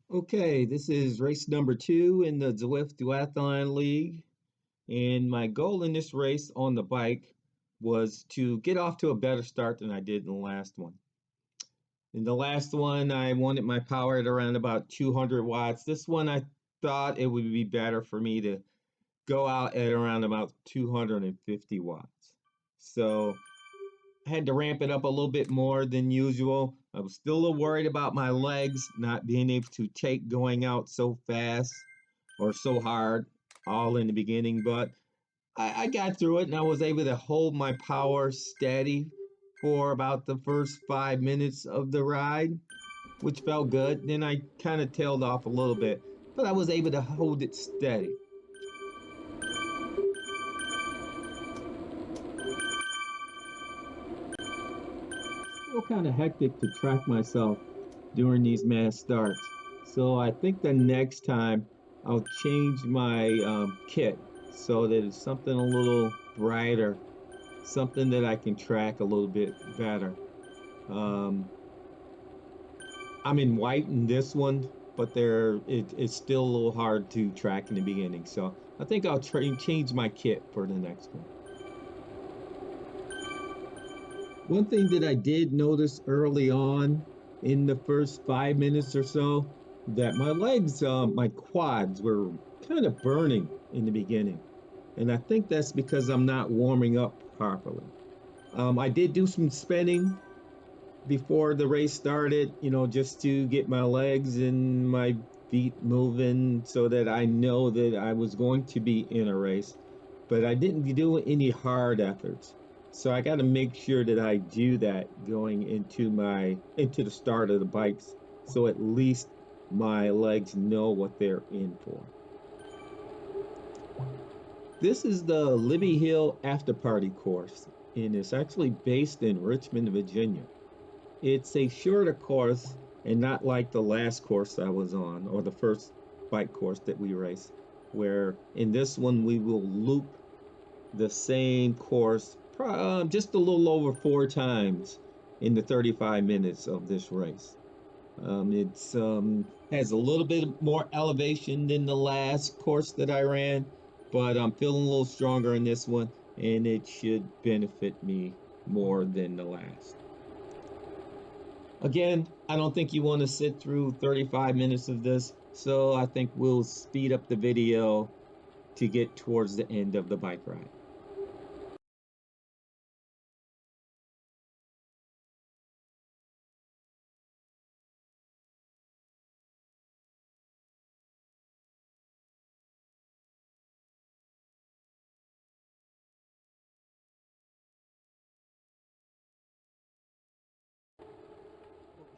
Okay, this is race number 2 in the Zwift Duathlon League, and my goal in this race on the bike was to get off to a better start than I did in the last one. In the last one, I wanted my power at around about 200 watts. This one, I thought it would be better for me to go out at around about 250 watts. So I had to ramp it up a little bit more than usual. I was still a little worried about my legs not being able to take going out so fast or so hard all in the beginning, but I got through it and I was able to hold my power steady for about the first 5 minutes of the ride, which felt good. Then I kind of tailed off a little bit, but I was able to hold it steady. Still kind of hectic to track myself during these mass starts. So I think the next time I'll change my kit so that it's something a little brighter, something that I can track a little bit better. Um, I'm in white in this one, but it's still a little hard to track in the beginning. So I think I'll change my kit for the next one. One thing that I did notice early on in the first 5 minutes or so, that my legs, my quads were kind of burning in the beginning. And I think that's because I'm not warming up properly. I did do some spinning before the race started, just to get my legs and my feet moving so that I know that I was going to be in a race. But I didn't do any hard efforts. So I got to make sure that I do that going into the start of the bikes so at least my legs know what they're in for. This is the Libby Hill After Party course, and it's actually based in Richmond, Virginia. It's a shorter course and not like the last course I was on or the first bike course that we raced, where in this one we will loop the same course just a little over 4 times in the 35 minutes of this race. It's has a little bit more elevation than the last course that I ran, but I'm feeling a little stronger in this one, and it should benefit me more than the last. Again, I don't think you want to sit through 35 minutes of this, so I think we'll speed up the video to get towards the end of the bike ride.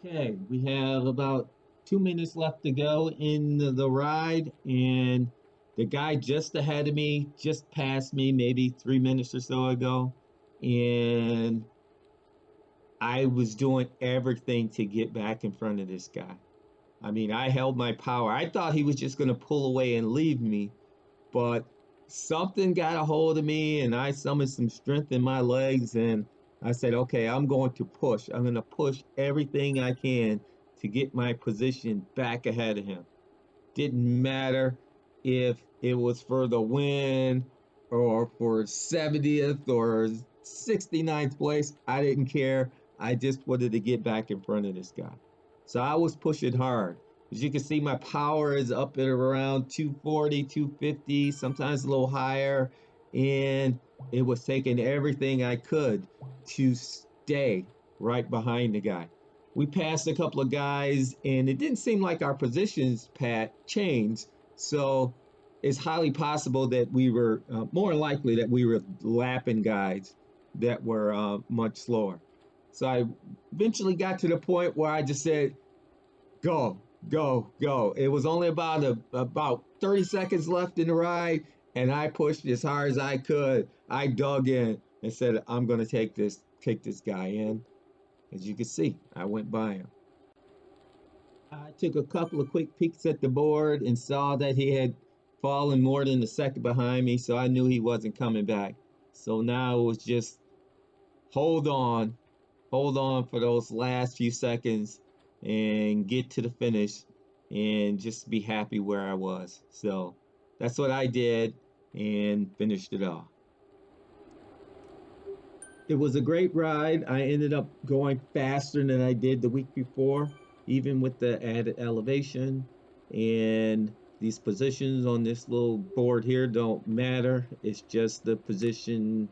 Okay, we have about 2 minutes left to go in the ride, and the guy just ahead of me just passed me maybe 3 minutes or so ago, and I was doing everything to get back in front of this guy. I mean, I held my power. I thought he was just going to pull away and leave me, but something got a hold of me and I summoned some strength in my legs and I said, okay, I'm going to push. I'm going to push everything I can to get my position back ahead of him. Didn't matter if it was for the win or for 70th or 69th place. I didn't care. I just wanted to get back in front of this guy. So I was pushing hard. As you can see, my power is up at around 240, 250, sometimes a little higher. And it was taking everything I could to stay right behind the guy. We passed a couple of guys, and it didn't seem like our positions, Pat, changed. So it's highly possible that we were more likely that we were lapping guys that were much slower. So I eventually got to the point where I just said, go, go, go. It was only about 30 seconds left in the ride, and I pushed as hard as I could. I dug in and said, I'm going to take this guy in. As you can see, I went by him. I took a couple of quick peeks at the board and saw that he had fallen more than a second behind me, so I knew he wasn't coming back. So now it was just hold on, hold on for those last few seconds and get to the finish and just be happy where I was. So that's what I did and finished it off. It was a great ride. I ended up going faster than I did the week before, even with the added elevation. And these positions on this little board here don't matter. It's just the position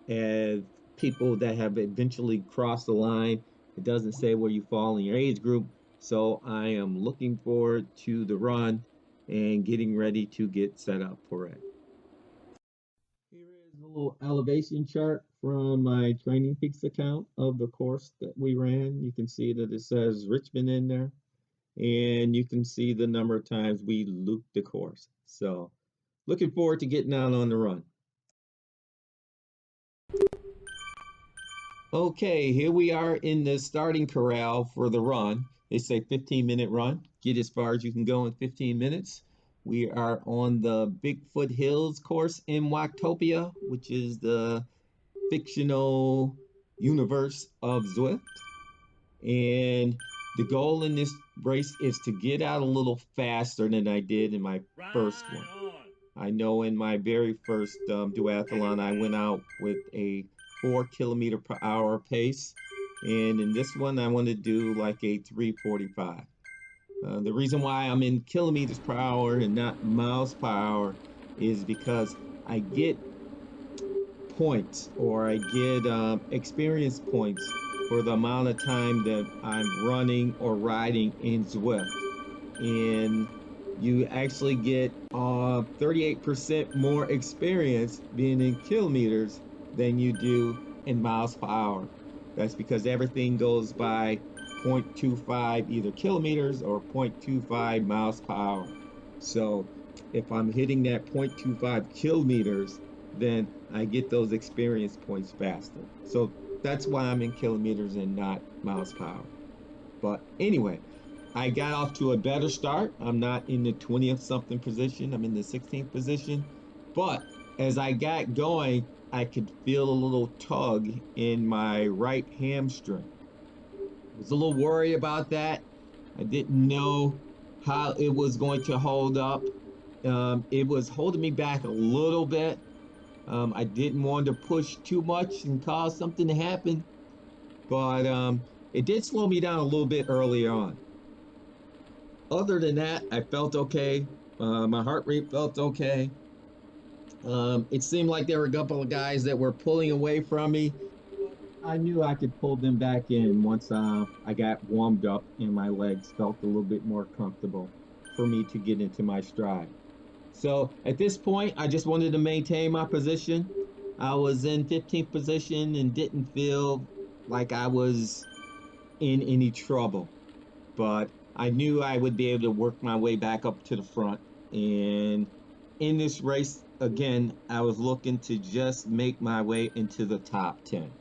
as people that have eventually crossed the line. It doesn't say where you fall in your age group. So I am looking forward to the run and getting ready to get set up for it. Here is a little elevation chart from my Training Peaks account of the course that we ran. You can see that it says Richmond in there, and you can see the number of times we looped the course. So looking forward to getting out on the run. Okay, here we are in the starting corral for the run. It's a 15-minute run. Get as far as you can go in 15 minutes. We are on the Bigfoot Hills course in Wactopia, which is the fictional universe of Zwift. And the goal in this race is to get out a little faster than I did in my first one. I know in my very first duathlon, I went out with a 4 kilometer per hour pace. And in this one, I want to do like a 3:45. The reason why I'm in kilometers per hour and not miles per hour is because I get points, or I get experience points for the amount of time that I'm running or riding in Zwift. And you actually get 38% more experience being in kilometers than you do in miles per hour. That's because everything goes by 0.25 either kilometers or 0.25 miles per hour. So if I'm hitting that 0.25 kilometers, then I get those experience points faster. So that's why I'm in kilometers and not miles per hour. But anyway, I got off to a better start. I'm not in the 20th something position. I'm in the 16th position. But as I got going, I could feel a little tug in my right hamstring. I was a little worried about that. I didn't know how it was going to hold up. It was holding me back a little bit. I didn't want to push too much and cause something to happen, but it did slow me down a little bit early on. Other than that, I felt okay. My heart rate felt okay. It seemed like there were a couple of guys that were pulling away from me. I knew I could pull them back in once I got warmed up and my legs felt a little bit more comfortable for me to get into my stride. So at this point, I just wanted to maintain my position. I was in 15th position and didn't feel like I was in any trouble, but I knew I would be able to work my way back up to the front. And in this race, again, I was looking to just make my way into the top 10.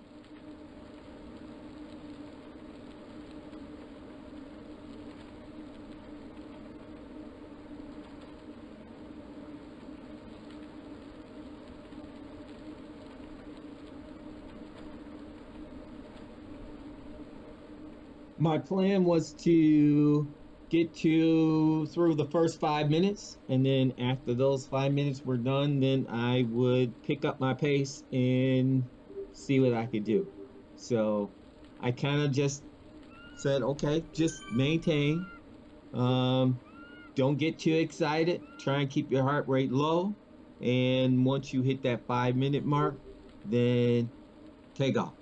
My plan was to get to through the first 5 minutes, and then after those 5 minutes were done, then I would pick up my pace and see what I could do. So I kind of just said, okay, just maintain. Um, don't get too excited. Try and keep your heart rate low. And once you hit that 5 minute mark, then take off.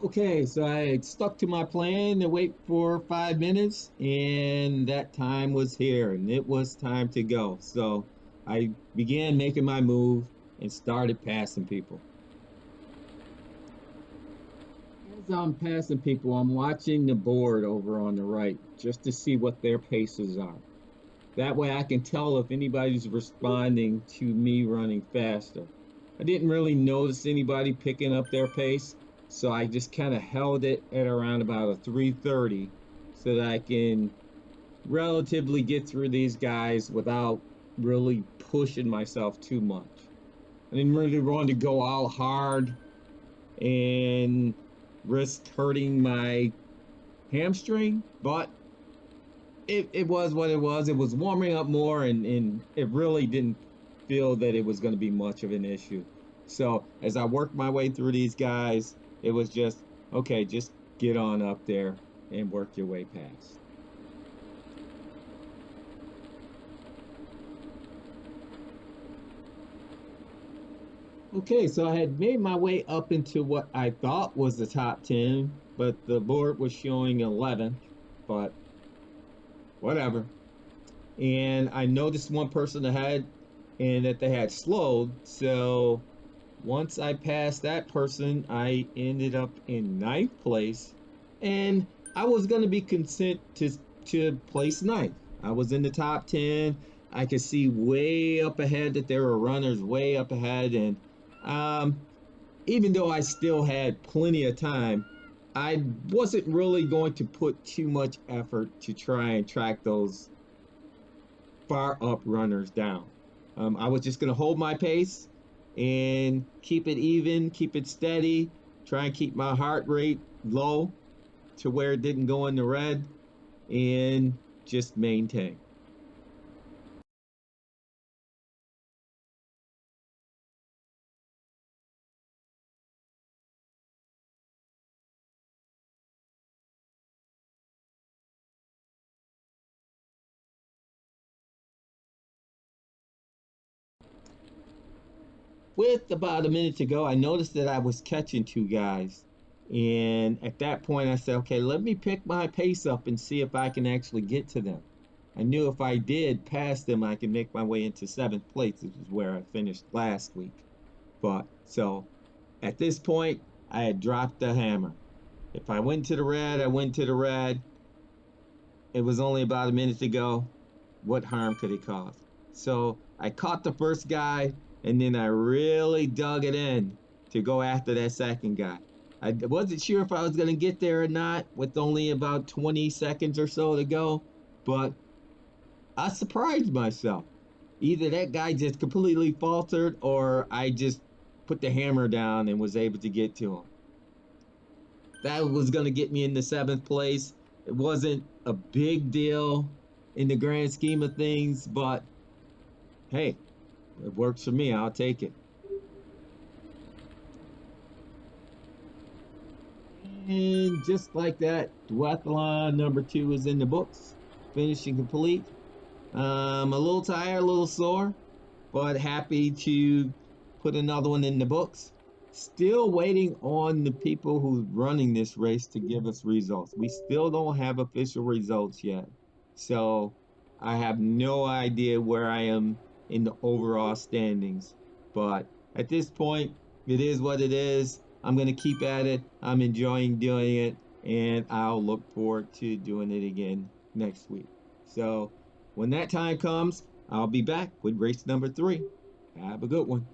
Okay, so I stuck to my plan to wait for 5 minutes, and that time was here, and it was time to go. So I began making my move and started passing people. As I'm passing people, I'm watching the board over on the right just to see what their paces are. That way I can tell if anybody's responding to me running faster. I didn't really notice anybody picking up their pace, So I just kind of held it at around about a 3:30 so that I can relatively get through these guys without really pushing myself too much. I didn't really want to go all hard and risk hurting my hamstring, but it was what it was. It was warming up more, and it really didn't feel that it was going to be much of an issue. So as I worked my way through these guys, it was just, okay, just get on up there and work your way past. Okay, so I had made my way up into what I thought was the top 10, but the board was showing 11th, but whatever. And I noticed one person ahead and that they had slowed. So once I passed that person, I ended up in ninth place. And I was going to be content to place ninth. I was in the top 10. I could see way up ahead that there were runners way up ahead. And um, even though I still had plenty of time, I wasn't really going to put too much effort to try and track those far up runners down. I was just going to hold my pace and keep it even, keep it steady, try and keep my heart rate low to where it didn't go in the red, and just maintain. With about a minute to go, I noticed that I was catching two guys. And at that point, I said, okay, let me pick my pace up and see if I can actually get to them. I knew if I did pass them, I could make my way into seventh place, which is where I finished last week. But so at this point, I had dropped the hammer. If I went to the red, I went to the red. It was only about a minute to go. What harm could it cause? So I caught the first guy, and then I really dug it in to go after that second guy. I wasn't sure if I was going to get there or not with only about 20 seconds or so to go, but I surprised myself. Either that guy just completely faltered or I just put the hammer down and was able to get to him. That was going to get me into seventh place. It wasn't a big deal in the grand scheme of things, but hey, it works for me. I'll take it. And just like that, duathlon number two is in the books, finishing complete. A little tired, a little sore, but happy to put another one in the books. Still waiting on the people who's running this race to give us results. We still don't have official results yet. So I have no idea where I am in the overall standings. But at this point, it is what it is. I'm going to keep at it. I'm enjoying doing it. And I'll look forward to doing it again next week. So when that time comes, I'll be back with race number three. Have a good one.